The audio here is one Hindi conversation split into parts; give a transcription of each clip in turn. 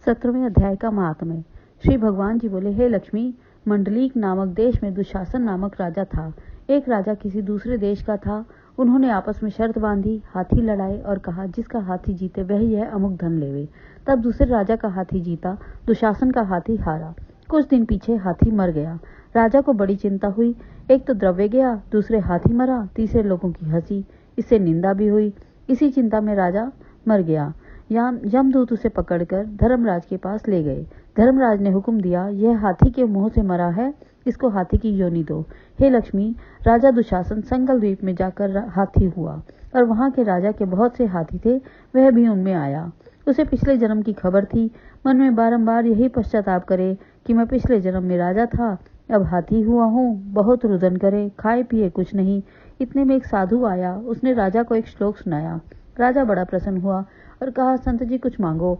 17वें अध्याय का महात्म्य। श्री भगवान जी बोले, हे लक्ष्मी, मंडलीक नामक देश में दुशासन नामक राजा था। एक राजा किसी दूसरे देश का था। उन्होंने आपस में शर्त बांधी, हाथी लड़ाए और कहा, जिसका हाथी जीते वह यह अमुक धन लेवे। तब दूसरे राजा का हाथी जीता, दुशासन का हाथी हारा। कुछ दिन पीछे हाथी मर गया। राजा को बड़ी चिंता हुई। एक तो द्रव्य गया, दूसरे हाथी मरा, तीसरे लोगों की हंसी, इससे निंदा भी हुई। इसी चिंता में राजा मर गया। यमदूत उसे पकड़कर धर्मराज के पास ले गए। धर्मराज ने हुक्म दिया, यह हाथी के मुंह से मरा है, इसको हाथी की योनि दो। हे लक्ष्मी, राजा दुशासन संगल द्वीप में जाकर हाथी हुआ और वहां के राजा के बहुत से हाथी थे, वह भी उनमें आया। उसे पिछले जन्म की खबर थी। मन में बारंबार यही पश्चाताप करे कि मैं पिछले जन्म में राजा था, अब हाथी हुआ हूँ। बहुत रुदन करे, खाए पिए कुछ नहीं। इतने में एक साधु आया। उसने राजा को एक श्लोक सुनाया। राजा बड़ा प्रसन्न हुआ और कहा, संत जी कुछ मांगो।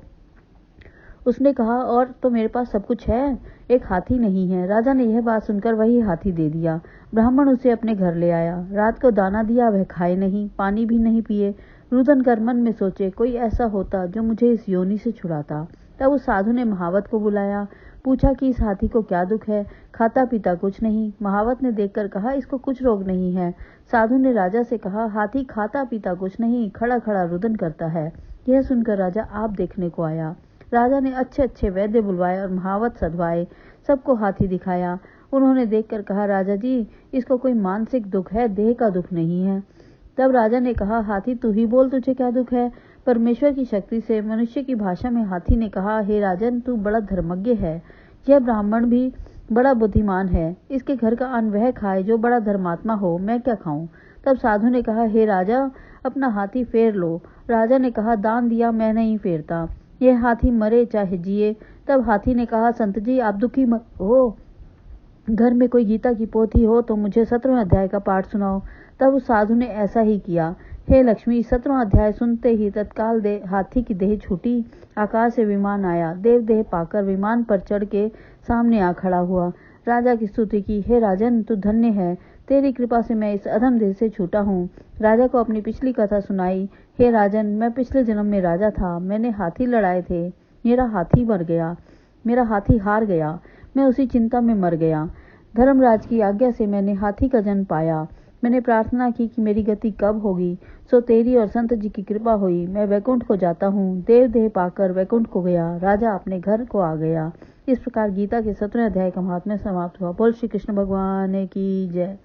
उसने कहा, और तो मेरे पास सब कुछ है, एक हाथी नहीं है। राजा ने यह बात सुनकर वही हाथी दे दिया। ब्राह्मण उसे अपने घर ले आया। रात को दाना दिया, वह खाए नहीं, पानी भी नहीं पिए। रुदन कर मन में सोचे, कोई ऐसा होता जो मुझे इस योनि से छुड़ाता। तब उस साधु ने महावत को बुलाया, पूछा कि इस हाथी को क्या दुख है। खाता पीता कुछ नहीं। महावत ने देखकर कहा, इसको कुछ रोग नहीं है। साधु ने राजा से कहा, हाथी खाता पीता कुछ नहीं, खड़ा खड़ा रुदन करता है। यह सुनकर राजा आप देखने को आया। राजा ने अच्छे अच्छे वैद्य बुलवाए और महावत सधवाए। सबको हाथी दिखाया। उन्होंने देखकर कहा, राजा जी, इसको कोई मानसिक दुख है, देह का दुख नहीं है। तब राजा ने कहा, हाथी तू ही बोल, तुझे क्या दुख है। परमेश्वर की शक्ति से मनुष्य की भाषा में हाथी ने कहा, हे राजन, तू बड़ा धर्मज्ञ है। यह ब्राह्मण भी बड़ा बुद्धिमान है। इसके घर का अन्न वह खाए जो बड़ा धर्मात्मा हो, मैं क्या खाऊं। तब साधु ने कहा, हे राजा, अपना हाथी फेर लो। राजा ने कहा, दान दिया, मैं नहीं फेरता। यह हाथी मरे चाहे जिए। तब हाथी ने कहा, संत जी आप दुखी मत हो। घर में कोई गीता की पोथी हो तो मुझे 17वें अध्याय का पाठ सुनाओ। तब उस साधु ने ऐसा ही किया। हे लक्ष्मी, 17वां अध्याय सुनते ही तत्काल हाथी की देह छूटी। आकाश से विमान आया। देव देह पाकर विमान पर चढ़ के सामने आ खड़ा हुआ। राजा की स्तुति की, हे राजन, तू धन्य है, तेरी कृपा से मैं इस अधम देह से छूटा हूँ। राजा को अपनी पिछली कथा सुनाई। हे राजन, मैं पिछले जन्म में राजा था। मैंने हाथी लड़ाए थे, मेरा हाथी मर गया, मेरा हाथी हार गया। मैं उसी चिंता में मर गया। धर्मराज की आज्ञा से मैंने हाथी का जन्म पाया। मैंने प्रार्थना की कि मेरी गति कब होगी, सो तेरी और संत जी की कृपा हुई। मैं वैकुंठ को जाता हूँ। देव देह पाकर वैकुंठ को गया। राजा अपने घर को आ गया। इस प्रकार गीता के 17वें अध्याय का महात्म्य समाप्त हुआ। बोल श्री कृष्ण भगवान की जय।